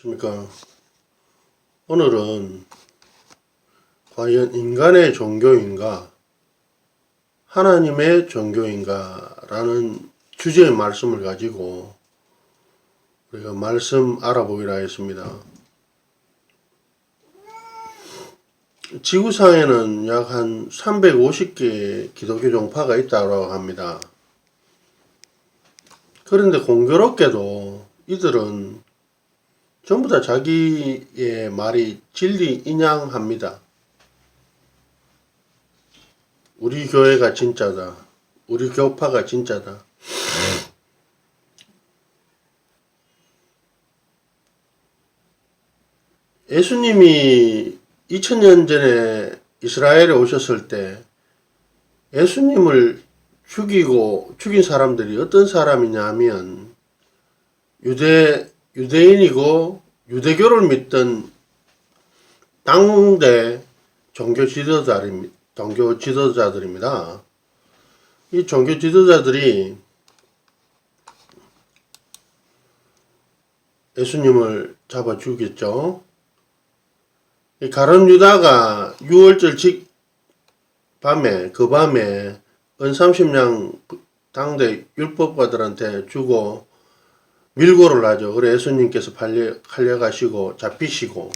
그러니까 오늘은 과연 인간의 종교인가 하나님의 종교인가 라는 주제의 말씀을 가지고 우리가 말씀 알아보기로 하겠습니다. 지구상에는 약 한 350개의 기독교 종파가 있다고 합니다. 그런데 공교롭게도 이들은 전부 다 자기의 말이 진리 인양합니다. 우리 교회가 진짜다. 우리 교파가 진짜다. 예수님이 2000년 전에 이스라엘에 오셨을 때 예수님을 죽인 사람들이 어떤 사람이냐 하면 유대인이고 유대교를 믿던 당대 종교 지도자들입니다. 이 종교 지도자들이 예수님을 잡아 죽였죠. 가룟 유다가 6월절 밤에 은 30냥 당대 율법가들한테 주고 밀고를 하죠. 그래 예수님께서 팔려가시고 잡히시고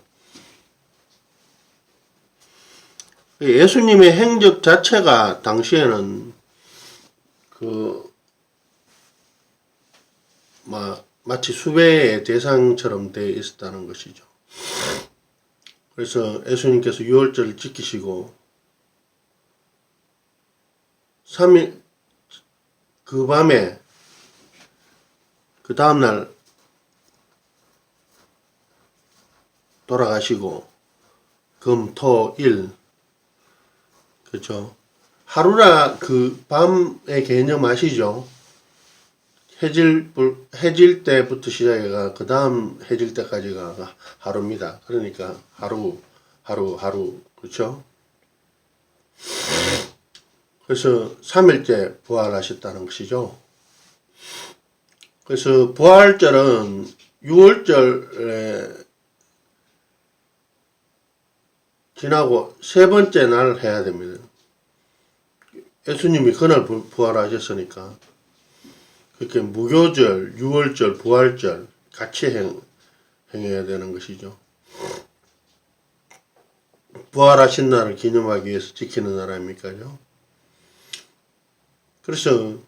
예수님의 행적 자체가 당시에는 마치 수배의 대상처럼 되어 있었다는 것이죠. 그래서 예수님께서 6월절을 지키시고 3일 그 밤에 그 다음날 돌아가시고 금, 토, 일 그렇죠. 하루라 그 밤의 개념 아시죠? 해질 때부터 시작해가 그 다음 해질 때까지가 하루입니다. 그러니까 하루 그렇죠? 그래서 3일째 부활하셨다는 것이죠. 그래서 부활절은 6월절에 지나고 세 번째 날 해야 됩니다. 예수님이 그날 부활하셨으니까 그렇게 무교절, 6월절, 부활절 같이 행해야 되는 것이죠. 부활하신 날을 기념하기 위해서 지키는 날 아닙니까요? 그래서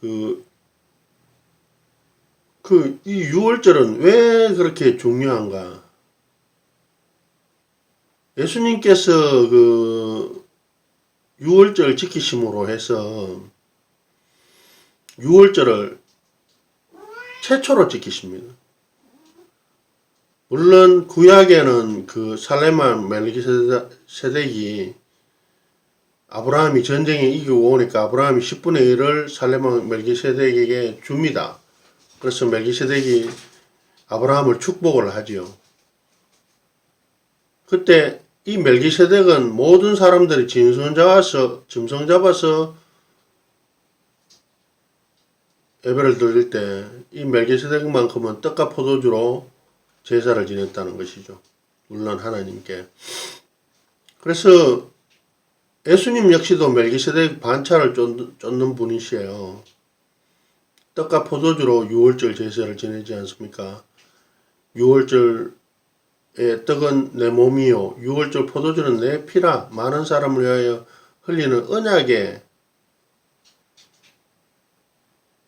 이 6월절은 왜 그렇게 중요한가? 예수님께서 6월절 지키심으로 해서 6월절을 최초로 지키십니다. 물론 구약에는 살레만 멜기세덱이 아브라함이 전쟁에 이기고 오니까 아브라함이 10분의 1을 살레만 멜기세덱에게 줍니다. 그래서 멜기세덱이 아브라함을 축복을 하지요. 그때 이 멜기세덱은 모든 사람들이 짐승 잡아서 예배를 드릴 때 이 멜기세덱만큼은 떡과 포도주로 제사를 지냈다는 것이죠. 물론 하나님께. 그래서 예수님 역시도 멜기세덱 반차를 쫓는 분이시에요. 떡과 포도주로 6월절 제사를 지내지 않습니까? 6월절의 떡은 내 몸이요 6월절 포도주는 내 피라 많은 사람을 위하여 흘리는 언약의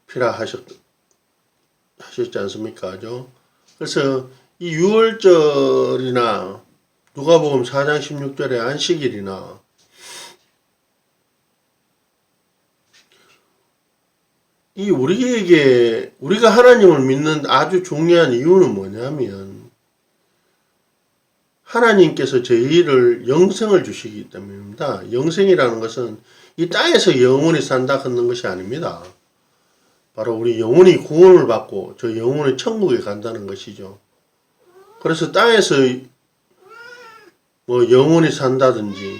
피라 하셨지 않습니까? 그래서 이 6월절이나 누가복음 4장 16절의 안식일이나 우리가 하나님을 믿는 아주 중요한 이유는 뭐냐면 하나님께서 저희를 영생을 주시기 때문입니다. 영생이라는 것은 이 땅에서 영원히 산다 하는 것이 아닙니다. 바로 우리 영혼이 구원을 받고 저 영혼이 천국에 간다는 것이죠. 그래서 땅에서 영원히 산다든지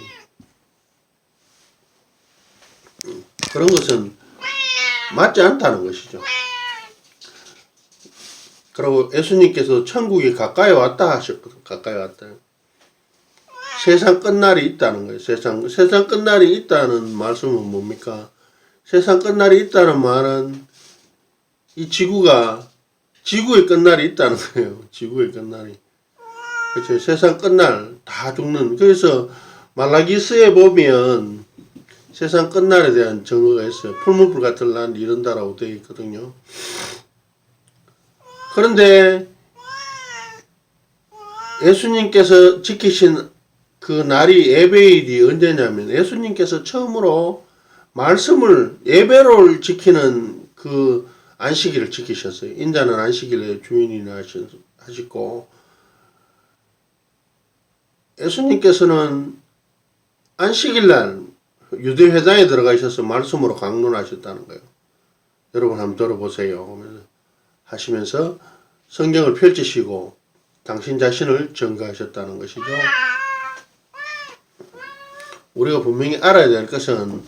그런 것은 맞지 않다는 것이죠. 그리고 예수님께서 천국이 가까이 왔다 하셨거든. 가까이 왔다. 세상 끝날이 있다는 거예요. 세상 끝날이 있다는 말씀은 뭡니까? 세상 끝날이 있다는 말은 이 지구의 끝날이 있다는 거예요. 지구의 끝날이. 그렇죠. 세상 끝날 다 죽는. 그래서 말라기스에 보면 세상 끝날에 대한 증거가 있어요. 풀무불 같은 날 이른다라고 되어 있거든요. 그런데 예수님께서 지키신 그 날이 예배일이 언제냐면 예수님께서 처음으로 말씀을 예배를 지키는 그 안식일을 지키셨어요. 인자는 안식일의 주인이나 하시고 예수님께서는 안식일날 유대회당에 들어가셔서 말씀으로 강론하셨다는 거예요. 여러분 한번 들어보세요. 하시면서 성경을 펼치시고 당신 자신을 증거하셨다는 것이죠. 우리가 분명히 알아야 될 것은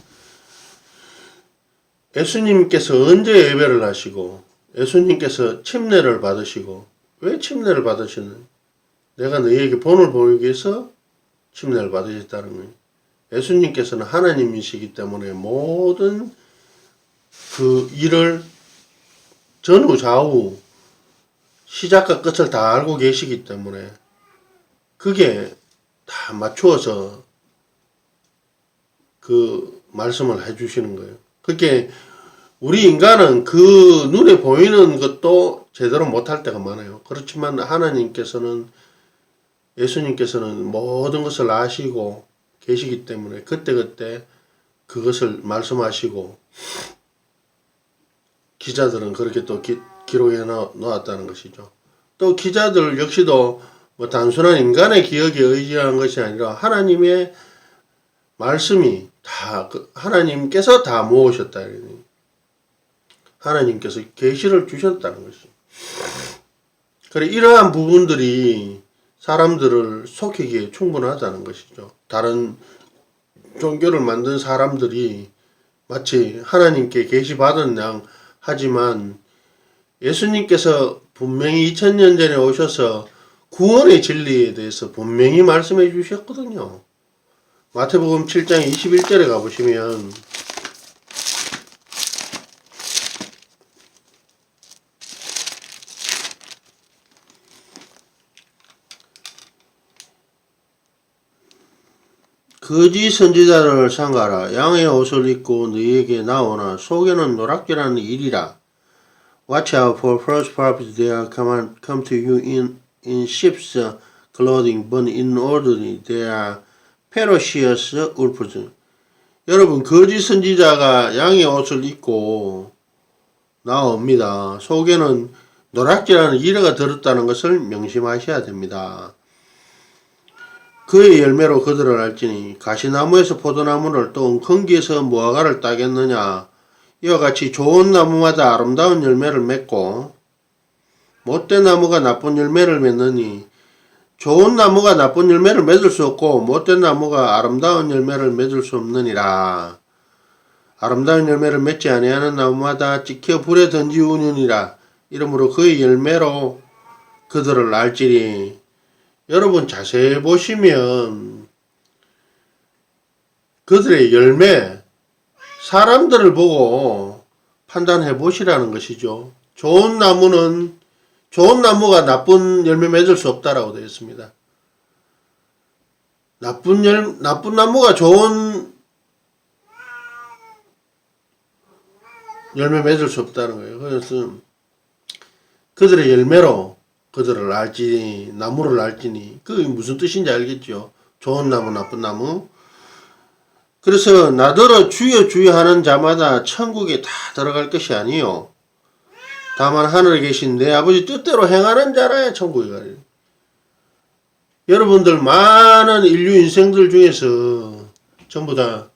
예수님께서 언제 예배를 하시고 예수님께서 침례를 받으시고 왜 침례를 받으시는? 내가 너희에게 본을 보이기 위해서 침례를 받으셨다는 거예요. 예수님께서는 하나님이시기 때문에 모든 그 일을 전후 좌우 시작과 끝을 다 알고 계시기 때문에 그게 다 맞추어서 그 말씀을 해주시는 거예요. 그게 우리 인간은 그 눈에 보이는 것도 제대로 못할 때가 많아요. 그렇지만 하나님께서는 예수님께서는 모든 것을 아시고 계시기 때문에 그때그때 그것을 말씀하시고 기자들은 그렇게 또 기록해 놓았다는 것이죠. 또 기자들 역시도 뭐 단순한 인간의 기억에 의지한 것이 아니라 하나님의 말씀이 다 하나님께서 다 모으셨다. 하나님께서 계시를 주셨다는 것이죠. 그래 이러한 부분들이 사람들을 속이기에 충분하다는 것이죠. 다른 종교를 만든 사람들이 마치 하나님께 계시받은 양 하지만 예수님께서 분명히 2000년 전에 오셔서 구원의 진리에 대해서 분명히 말씀해 주셨거든요. 마태복음 7장 21절에 가보시면 거짓 선지자를 삼가라. 양의 옷을 입고 너희에게 나오나 속에는 노략질하는 일이라. Watch out for false prophets. They are come to you in sheep's clothing, but inwardly they are ferocious wolves. 여러분 거짓 선지자가 양의 옷을 입고 나옵니다. 속에는 노략질하는 이래가 들었다는 것을 명심하셔야 됩니다. 그의 열매로 그들을 알지니 가시나무에서 포도나무를 또 웅坑기에서 무화과를 따겠느냐. 이와 같이 좋은 나무마다 아름다운 열매를 맺고 못된 나무가 나쁜 열매를 맺느니 좋은 나무가 나쁜 열매를 맺을 수 없고 못된 나무가 아름다운 열매를 맺을 수 없느니라. 아름다운 열매를 맺지 아니하는 나무마다 찍혀 불에 던지우느니라. 이러므로 그의 열매로 그들을 알지니. 여러분 자세히 보시면 그들의 열매, 사람들을 보고 판단해 보시라는 것이죠. 좋은 나무가 나쁜 열매 맺을 수 없다라고 되어 있습니다. 나쁜 나무가 좋은 열매 맺을 수 없다는 거예요. 그래서 그들의 열매로 그들을 알지니, 나무를 알지니, 그게 무슨 뜻인지 알겠죠? 좋은 나무, 나쁜 나무. 그래서 나더러 주여 주여 하는 자마다 천국에 다 들어갈 것이 아니요. 다만 하늘에 계신 내 아버지 뜻대로 행하는 자라야 천국에 가리. 여러분들 많은 인류 인생들 중에서 전부 다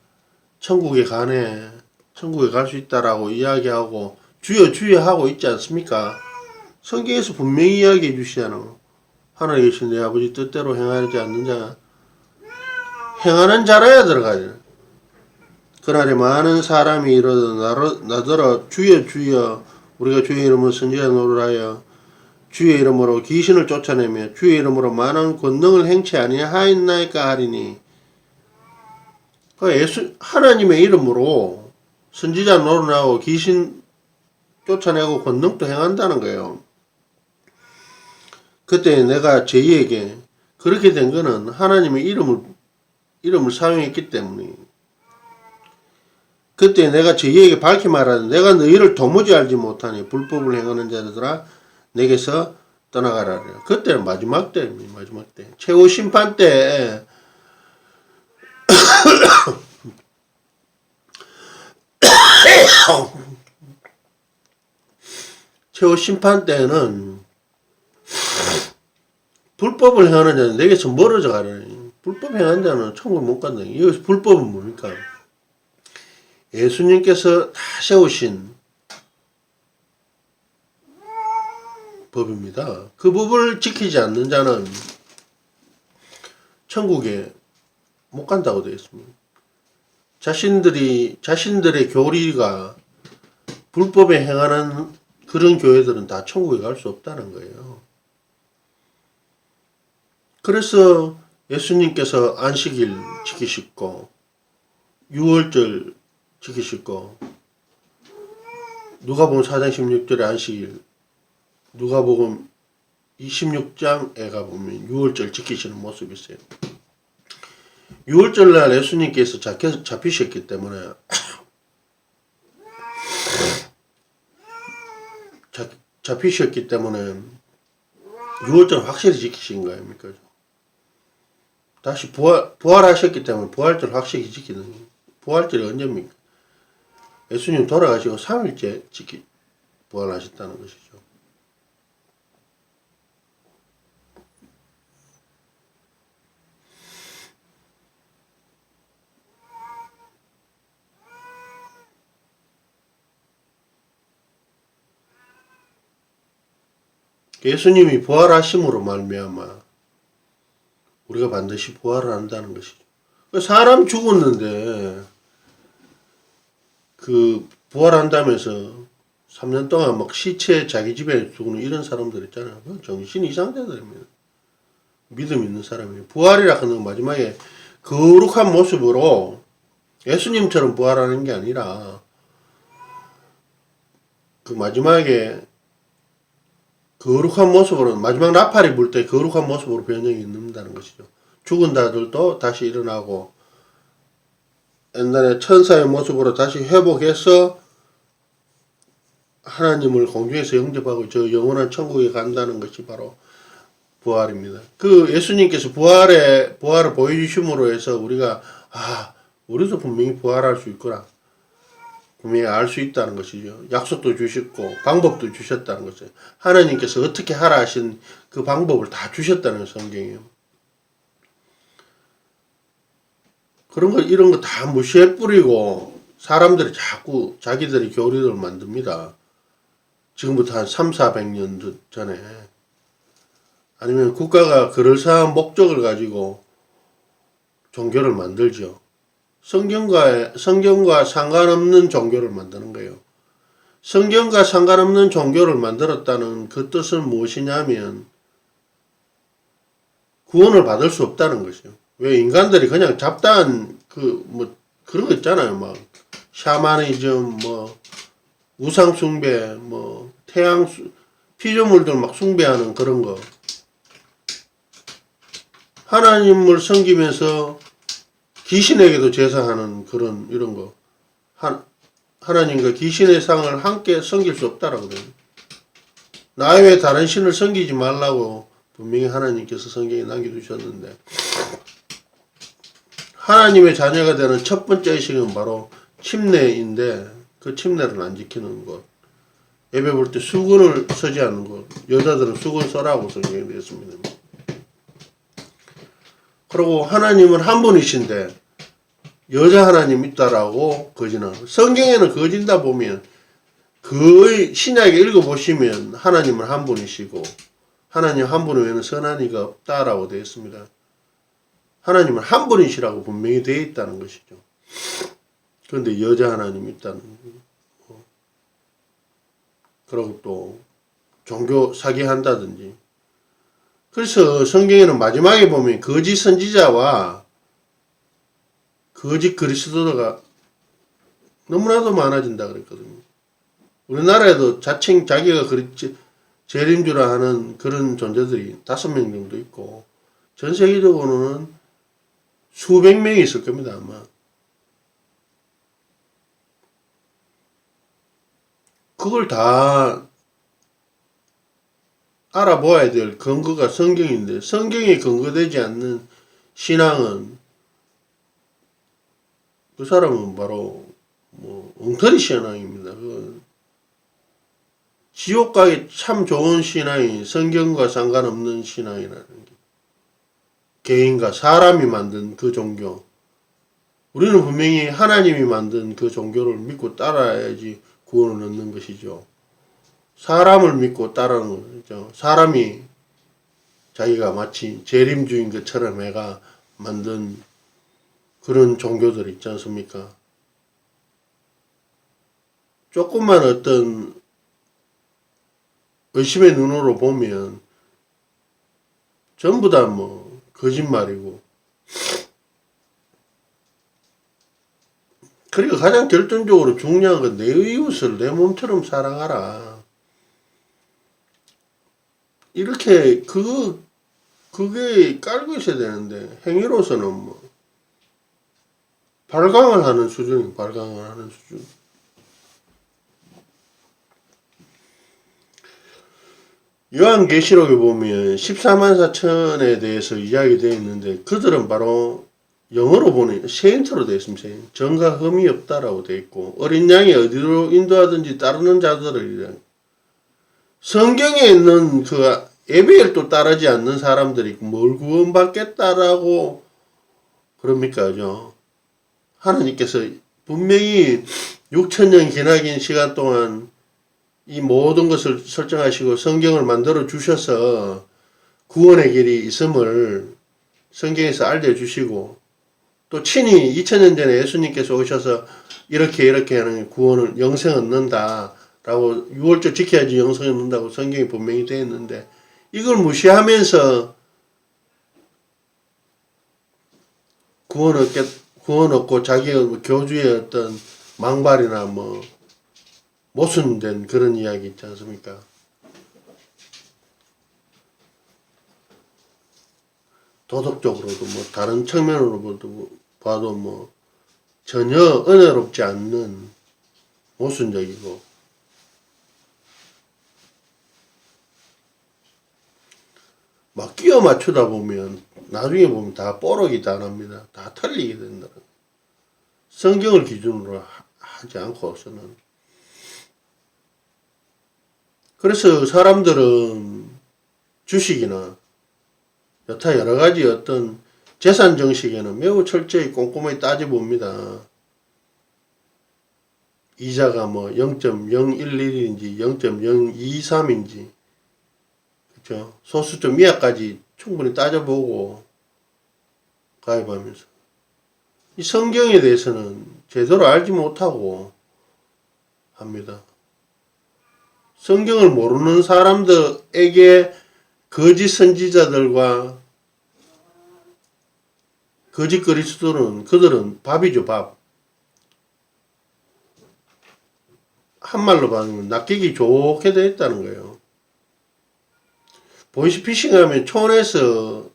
천국에 가네, 천국에 갈 수 있다라고 이야기하고 주여 주여 하고 있지 않습니까? 성경에서 분명히 이야기해 주시잖아. 하늘에 계신 내 아버지 뜻대로 행하지 않는 자, 행하는 자라야 들어가야. 그날에 많은 사람이 이르되 나더러 주여 주여 우리가 주의 이름으로 선지자 노릇하여 주의 이름으로 귀신을 쫓아내며 주의 이름으로 많은 권능을 행치 아니하였나이까 하리니. 하나님의 이름으로 선지자 노릇하고 귀신 쫓아내고 권능도 행한다는 거예요. 그때 내가 제이에게 그렇게 된 거는 하나님의 이름을 사용했기 때문에. 그때 내가 제이에게 밝히 말하되 내가 너희를 도무지 알지 못하니 불법을 행하는 자들아 내게서 떠나가라. 그때는 마지막 때입니다. 마지막 때. 최후 심판 때 최후 심판 때는 불법을 행하는 자는 내게서 멀어져 가라니. 불법 행하는 자는 천국 못 간다. 여기서 불법은 뭡니까? 예수님께서 다 세우신 법입니다. 그 법을 지키지 않는 자는 천국에 못 간다고 되어 있습니다. 자신들의 교리가 불법에 행하는 그런 교회들은 다 천국에 갈 수 없다는 거예요. 그래서 예수님께서 안식일 지키시고 유월절 지키시고 누가복음 4장 16절에 안식일, 누가복음 26장에 가보면 유월절 지키시는 모습이 있어요. 유월절날 예수님께서 잡히셨기 때문에 잡히셨기 때문에 유월절 확실히 지키신 거 아닙니까? 다시 부활하셨기 때문에 부활절 확실히 지키는 거예요. 부활절이 언제입니까? 예수님 돌아가시고 3일째 부활하셨다는 것이죠. 예수님이 부활하심으로 말미암아 우리가 반드시 부활을 한다는 것이죠. 사람 죽었는데 그 부활한다면서 3년 동안 막 시체 자기 집에 죽는 이런 사람들 있잖아요. 정신 이상자들입니다. 믿음 있는 사람이에요. 부활이라 하는 건 마지막에 거룩한 모습으로 예수님처럼 부활하는 게 아니라 그 마지막에 거룩한 모습으로 마지막 나팔이 불 때 거룩한 모습으로 변형이 있는다는 것이죠. 죽은 자들도 다시 일어나고 옛날에 천사의 모습으로 다시 회복해서 하나님을 공중에서 영접하고 저 영원한 천국에 간다는 것이 바로 부활입니다. 그 예수님께서 부활을 보여주심으로 해서 우리가 우리도 분명히 부활할 수 있구나. 분명히 알 수 있다는 것이죠. 약속도 주셨고 방법도 주셨다는 것이에요. 하나님께서 어떻게 하라 하신 그 방법을 다 주셨다는 성경이에요. 이런 거 다 무시해 뿌리고 사람들이 자꾸 자기들의 교리를 만듭니다. 지금부터 한 300~400년 전에. 아니면 국가가 그럴싸한 목적을 가지고 종교를 만들죠. 성경과 상관없는 종교를 만드는 거예요. 성경과 상관없는 종교를 만들었다는 그 뜻은 무엇이냐면 구원을 받을 수 없다는 것이요. 왜 인간들이 그냥 잡다한 그런 거 있잖아요. 막 샤머니즘, 우상 숭배, 피조물들 막 숭배하는 그런 거. 하나님을 섬기면서 귀신에게도 제사하는 이런 거. 하나님과 귀신의 상을 함께 섬길 수 없다라고 돼요. 나 외에 다른 신을 섬기지 말라고 분명히 하나님께서 성경에 남겨두셨는데, 하나님의 자녀가 되는 첫 번째 의식은 바로 침례인데, 그 침례를 안 지키는 것. 예배 볼 때 수건을 서지 않는 것. 여자들은 수건 써라고 성경에 되어 있습니다. 그리고 하나님은 한 분이신데 여자 하나님 있다라고 거짓하는. 성경에는 거짓다 보면 거의 신약에 읽어보시면 하나님은 한 분이시고 하나님 한 분 외에는 선한 이가 없다라고 되어 있습니다. 하나님은 한 분이시라고 분명히 되어 있다는 것이죠. 그런데 여자 하나님이 있다는 거. 그리고 또 종교 사기한다든지. 그래서 성경에는 마지막에 보면 거짓 선지자와 거짓 그리스도가 너무나도 많아진다 그랬거든요. 우리나라에도 자칭 자기가 재림주라 하는 그런 존재들이 5명 정도 있고, 전 세계적으로는 수백 명이 있을 겁니다, 아마. 그걸 다 알아보아야 될 근거가 성경인데, 성경에 근거되지 않는 신앙은, 그 사람은 바로 엉터리 신앙입니다. 지옥 가기 참 좋은 신앙이 성경과 상관없는 신앙이라는 게, 개인과 사람이 만든 그 종교, 우리는 분명히 하나님이 만든 그 종교를 믿고 따라야지 구원을 얻는 것이죠. 사람을 믿고 따르는 거죠. 사람이 자기가 마치 재림주인 것처럼 해가 만든 그런 종교들 있지 않습니까? 조금만 어떤 의심의 눈으로 보면 전부 다 거짓말이고, 그리고 가장 결정적으로 중요한 건 내 이웃을 내 몸처럼 사랑하라. 이렇게 그게 깔고 있어야 되는데, 행위로서는 발광을 하는 수준. 요한계시록에 보면 14만 4천에 대해서 이야기되어 있는데, 그들은 바로 영어로 보니 세인트로 되어 있습니다. 정과 흠이 없다라고 되어 있고, 어린 양이 어디로 인도하든지 따르는 자들을, 성경에 있는 그 에베일도 따르지 않는 사람들이 뭘 구원받겠다라고 그럽니까? 그죠? 하나님께서 분명히 6천년 기나긴 시간 동안 이 모든 것을 설정하시고 성경을 만들어 주셔서 구원의 길이 있음을 성경에서 알려주시고, 또 친히 2000년 전에 예수님께서 오셔서 이렇게 하는 구원을, 영생 얻는다 라고, 6월절 지켜야지 영생 얻는다고 성경이 분명히 되어 있는데, 이걸 무시하면서 구원 얻고 자기의 교주의 어떤 망발이나 모순된 그런 이야기 있지 않습니까? 도덕적으로도 다른 측면으로 봐도 전혀 은혜롭지 않는, 모순적이고, 막 끼워 맞추다 보면 나중에 보면 다 뽀록이 다 납니다. 다 틀리게 된다. 성경을 기준으로 하지 않고서는. 그래서 사람들은 주식이나 여타 여러 가지 어떤 재산 정식에는 매우 철저히 꼼꼼하게 따져봅니다. 이자가 0.011인지 0.023인지, 그렇죠? 소수점 이하까지 충분히 따져보고 가입하면서, 이 성경에 대해서는 제대로 알지 못하고 합니다. 성경을 모르는 사람들에게 거짓 선지자들과 거짓 그리스도는, 그들은 밥이죠, 밥. 한말로 봐면 낚이기 좋게 되어 있다는 거예요. 보이스피싱 하면 촌에서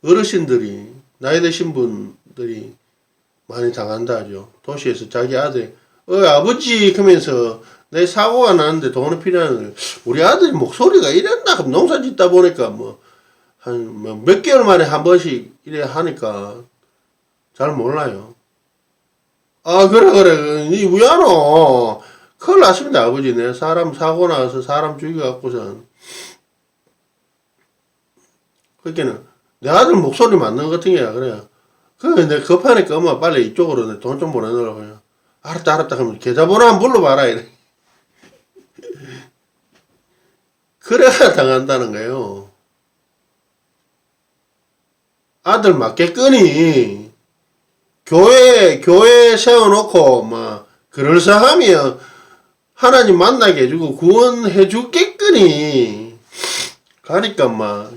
어르신들이, 나이 드신 분들이 많이 당한다 하죠. 도시에서 자기 아들, 아버지, 그러면서 내 사고가 나는데 돈이 필요한 거예요. 우리 아들이 목소리가 이랬나? 그럼 농사 짓다 보니까 한 몇 개월 만에 한 번씩 이래 하니까 잘 몰라요. 그래. 니 왜하노? 큰일 났습니다, 아버지. 내 사람 사고 나서 사람 죽여갖고선. 그러니까는 내 아들 목소리 맞는 것 같은 게야. 그래. 내가 급하니까 엄마 빨리 이쪽으로 내 돈 좀 보내놓으라고요. 알았다. 그러면 계좌번호 한번 불러봐라. 이래. 그래야 당한다는 거예요. 아들 맞겠거니 교회 세워놓고 그럴싸하면 하나님 만나게 해주고 구원해 주게끔 깨끗이 가니까 막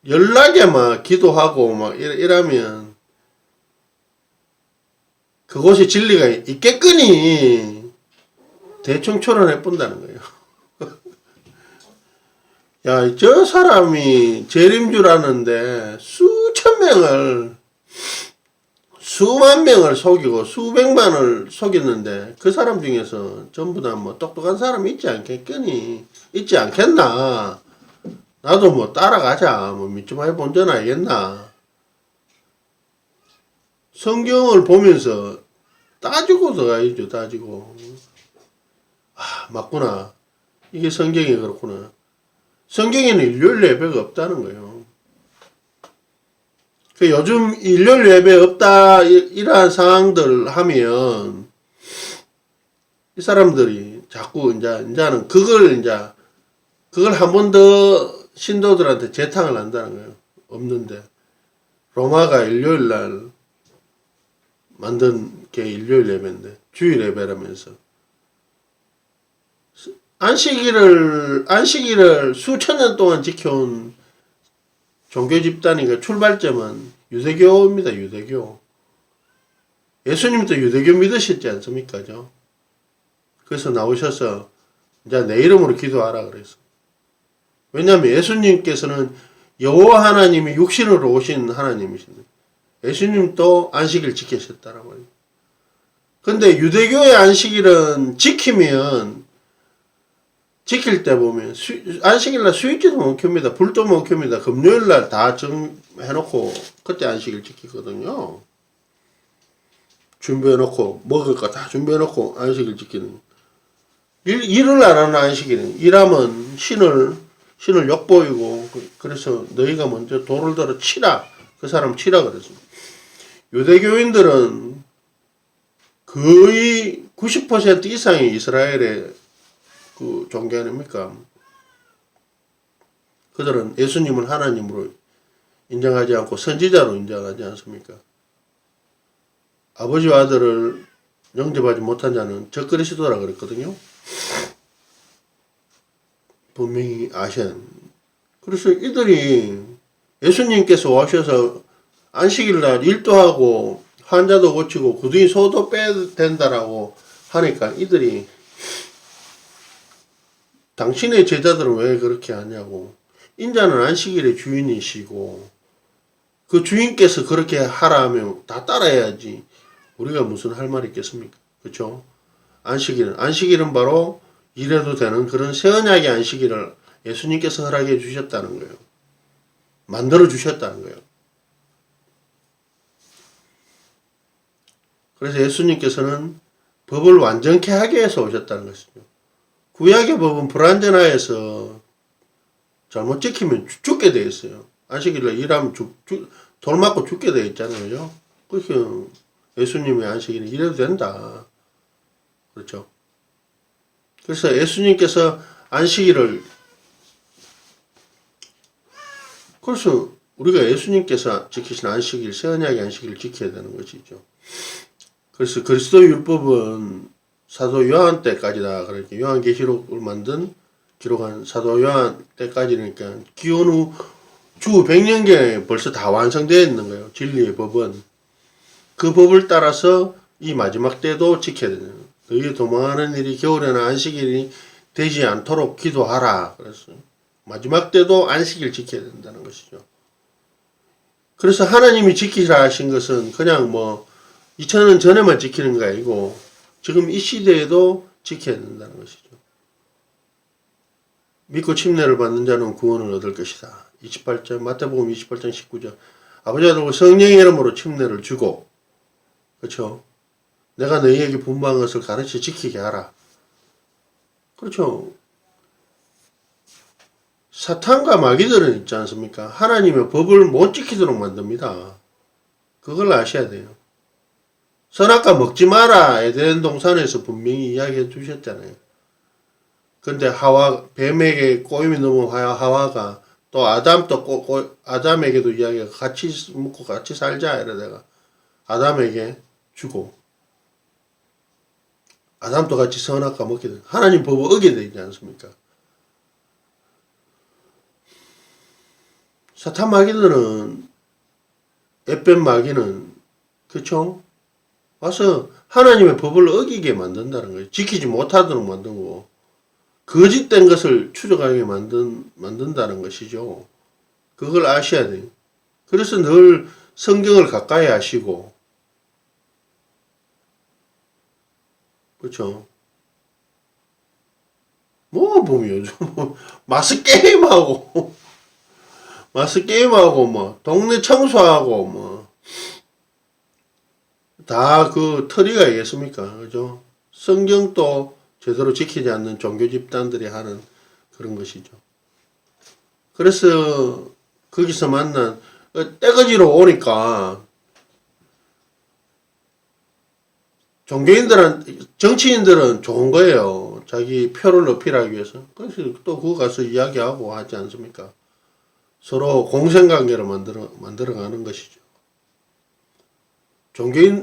연락에 막 기도하고 막 이러면 그곳에 진리가 있겠거니 대충 초론해 본다는 거예요. 야, 저 사람이 재림 줄 아는데 수천 명을 수만 명을 속이고 수백만을 속였는데 그 사람 중에서 전부 다 뭐 똑똑한 사람이 있지 않겠거니 있지 않겠나. 나도 뭐 따라가자 뭐 믿지 말고 본전 알겠나. 성경을 보면서 따지고 들어가야죠. 따지고 아 맞구나 이게 성경이 그렇구나. 성경에는 일요일 예배가 없다는 거예요. 그 요즘 일요일 예배 없다 이러한 상황들 하면 이 사람들이 자꾸 이제는 그걸 한 번 더 신도들한테 재탕을 한다는 거예요. 없는데 로마가 일요일 날 만든 게 일요일 예배인데 주일 예배라면서 안식일을 수천 년 동안 지켜온 종교 집단이니까 출발점은 유대교입니다. 유대교. 예수님도 유대교 믿으셨지 않습니까? 그래서 나오셔서 이제 내 이름으로 기도하라 그래서. 왜냐하면 예수님께서는 여호와 하나님이 육신으로 오신 하나님이신데 예수님도 안식일 지키셨다라고 해요. 근데 유대교의 안식일은 지킬 때 보면 안식일날 스위치도 못 켭니다. 불도 못 켭니다. 금요일날 다 정해놓고 그때 안식일 지키거든요. 준비해놓고 먹을 거 다 준비해놓고 안식일 지키는. 일을 안 하는 안식일은 일하면 신을 욕보이고 그래서 너희가 먼저 돌을 들어 치라. 그 사람 치라 그랬습니다. 유대교인들은 거의 90% 이상이 이스라엘의 그 종교 아닙니까? 그들은 예수님을 하나님으로 인정하지 않고 선지자로 인정하지 않습니까? 아버지와 아들을 영접하지 못한 자는 적그리스도라 그랬거든요. 분명히 아시안. 그래서 이들이 예수님께서 오셔서 안식일날 일도 하고 환자도 고치고 구둥이 소도 빼야 된다라고 하니까 이들이 당신의 제자들은 왜 그렇게 하냐고. 인자는 안식일의 주인이시고 그 주인께서 그렇게 하라 하면 다 따라해야지. 우리가 무슨 할 말이 있겠습니까? 그렇죠? 안식일은 바로 일해도 되는 그런 새 언약의 안식일을 예수님께서 허락해 주셨다는 거예요. 만들어 주셨다는 거예요. 그래서 예수님께서는 법을 완전케 하기 위해서 오셨다는 것이죠. 구약의 법은 불완전하여서 잘못 지키면 죽게 되어 있어요. 안식일날 일하면 돌 맞고 죽게 되어 있잖아요. 그래서 예수님의 안식일은 이래도 된다. 그렇죠. 그래서 예수님께서 그래서 우리가 예수님께서 지키신 안식일, 새 언약의 안식일을 지켜야 되는 것이죠. 그래서 그리스도 율법은 사도 요한 때까지다. 그러니까 요한계시록을 기록한 사도 요한 때까지니까 기원 후 주 100년경에 벌써 다 완성되어 있는 거예요. 진리의 법은. 그 법을 따라서 이 마지막 때도 지켜야 되는 거예요. 너희 도망하는 일이 겨울에는 안식일이 되지 않도록 기도하라. 그래서 마지막 때도 안식일 지켜야 된다는 것이죠. 그래서 하나님이 지키라 하신 것은 그냥 2000년 전에만 지키는 게 아니고 지금 이 시대에도 지켜야 된다는 것이죠. 믿고 침례를 받는 자는 구원을 얻을 것이다. 28장 마태복음 28장 19절. 아버지 아들 성령의 이름으로 침례를 주고 그렇죠. 내가 너희에게 분부한 것을 가르쳐 지키게 하라. 그렇죠. 사탄과 마귀들은 있지 않습니까? 하나님의 법을 못 지키도록 만듭니다. 그걸 아셔야 돼요. 선악과 먹지 마라. 에덴 동산에서 분명히 이야기해 주셨잖아요. 근데 뱀에게 꼬임이 넘은 하와가 또 아담에게도 이야기가 같이 먹고 같이 살자. 이러다가 아담에게 주고 아담도 같이 선악과 먹게 돼. 하나님 법을 어기게 되지 않습니까? 사탄 마귀들은, 에벤 마귀는, 그쵸? 와서 하나님의 법을 어기게 만든다는 거예요. 지키지 못하도록 만들고, 거짓된 것을 추적하게 만든다는 것이죠. 그걸 아셔야 돼요. 그래서 늘 성경을 가까이 하시고, 그쵸? 뭐, 보면 요즘, 마스 게임하고, 뭐, 동네 청소하고, 뭐, 다 그 터리가 있겠습니까? 그죠? 성경도 제대로 지키지 않는 종교 집단들이 하는 그런 것이죠. 그래서, 거기서 만난, 떼거지로 오니까, 정치인들은 좋은 거예요. 자기 표를 높이기 위해서. 그래서 또 그거 가서 이야기하고 하지 않습니까? 서로 공생관계를 만들어 가는 것이죠.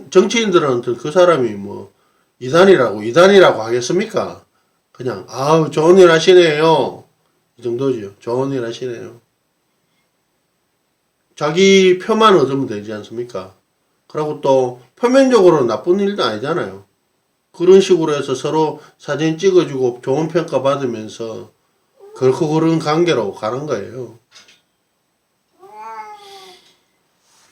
정치인들한테 그 사람이 뭐, 이단이라고 하겠습니까? 그냥, 아우, 좋은 일 하시네요. 이 정도죠. 좋은 일 하시네요. 자기 표만 얻으면 되지 않습니까? 그리고 또, 표면적으로 나쁜 일도 아니잖아요. 그런 식으로 해서 서로 사진 찍어주고 좋은 평가 받으면서 그렇고 그런 관계로 가는 거예요.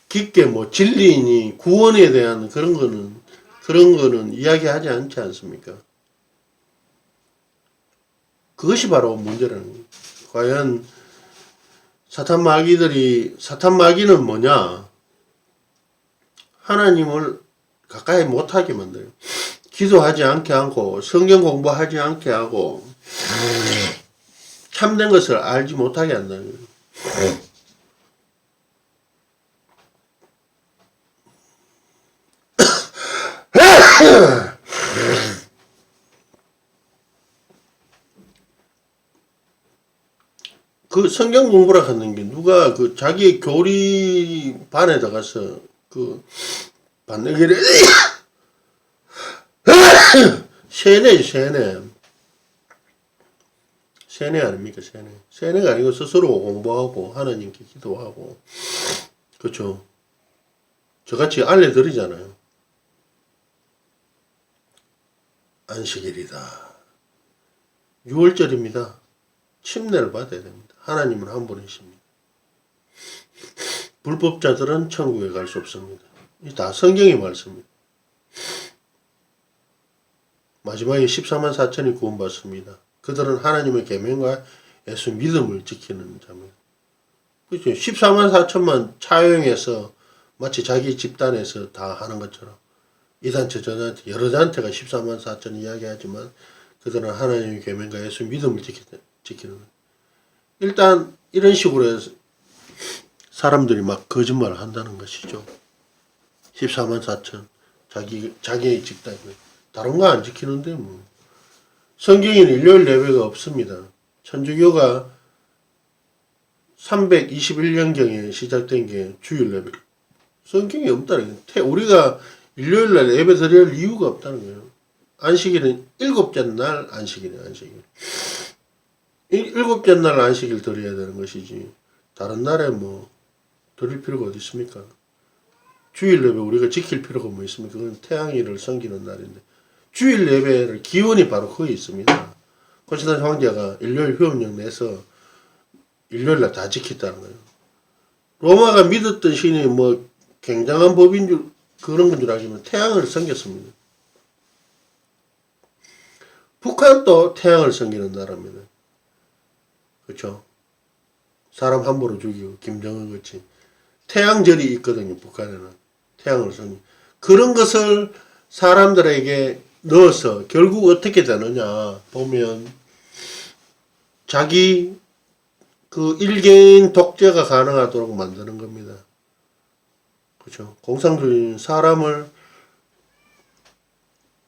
깊게 뭐 진리니 구원에 대한 그런 거는 이야기하지 않지 않습니까? 그것이 바로 문제라는 거예요. 과연 사탄 마귀는 뭐냐? 하나님을 가까이 못하게 만들어요. 기도하지 않게 하고, 성경 공부하지 않게 하고, 참된 것을 알지 못하게 한다는 거예요. 그 성경 공부라 하는 게 누가 그 자기 교리반에 들어가서 그 반대기를 세뇌 아닙니까? 세뇌가 아니고 스스로 공부하고 하나님께 기도하고, 그렇죠? 저같이 알려드리잖아요. 안식일이다. 6월절입니다. 침례를 받아야 됩니다. 하나님은 한 분이십니다. 불법자들은 천국에 갈 수 없습니다. 이 다 성경의 말씀입니다. 마지막에 14만 4천이 구원받습니다. 그들은 하나님의 계명과 예수 믿음을 지키는 자입니다. 그렇죠. 14만 4천만 차용해서 마치 자기 집단에서 다 하는 것처럼 이 단체 저 단체 여러 단체가 14만 4천 이야기하지만 그들은 하나님의 계명과 예수 믿음을 지키는 거예요. 일단 이런 식으로 해서 사람들이 막 거짓말을 한다는 것이죠. 14만 4천 자기의 집단이고 다른 거 안 지키는데 뭐. 성경에는 일요일 예배가 없습니다. 천주교가 321년경에 시작된 게 주일 예배. 성경에 없다는 거예요. 우리가 일요일 날 예배 드릴 이유가 없다는 거예요. 안식일은 일곱째 날 안식일이에요. 안식일. 일곱째 날 안식일 드려야 되는 것이지 다른 날에 뭐 드릴 필요가 어디 있습니까? 주일 예배 우리가 지킬 필요가 뭐 있습니까? 그건 태양일을 섬기는 날인데 주일 예배를 기원이 바로 거기 있습니다. 콘스탄스 황제가 일요일 휴업령 내서 일요일날 다 지켰다는 거예요. 로마가 믿었던 신이 뭐 굉장한 법인 줄 그런 건 줄 알지만 태양을 섬겼습니다. 북한도 태양을 섬기는 나라입니다. 그렇죠? 사람 함부로 죽이고 김정은 같이 태양절이 있거든요. 북한에는 태양을 섬기. 그런 것을 사람들에게 넣어서 결국 어떻게 되느냐 보면 자기 그 일개인 독재가 가능하도록 만드는 겁니다. 그렇죠? 공산주의는 사람을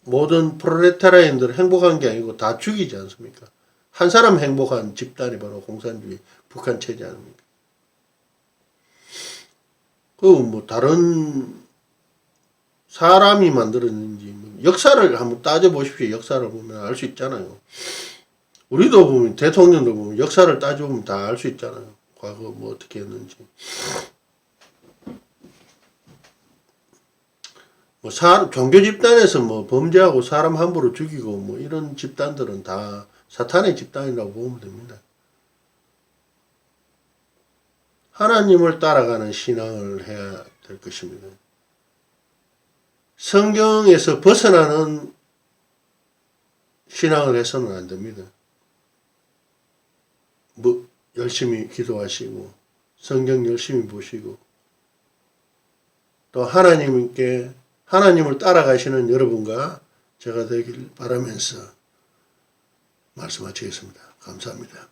모든 프롤레타리아인들 행복한 게 아니고 다 죽이지 않습니까? 한 사람 행복한 집단이 바로 공산주의 북한 체제 아닙니까? 그 뭐 다른 사람이 만들었는지 뭐 역사를 한번 따져보십시오. 역사를 보면 알 수 있잖아요. 우리도 보면 대통령도 보면 역사를 따져보면 다 알 수 있잖아요. 과거 뭐 어떻게 했는지. 뭐 종교 집단에서 뭐 범죄하고 사람 함부로 죽이고 뭐 이런 집단들은 다 사탄의 집단이라고 보면 됩니다. 하나님을 따라가는 신앙을 해야 될 것입니다. 성경에서 벗어나는 신앙을 해서는 안 됩니다. 뭐 열심히 기도하시고 성경 열심히 보시고 또 하나님을 따라가시는 여러분과 제가 되길 바라면서 말씀 마치겠습니다. 감사합니다.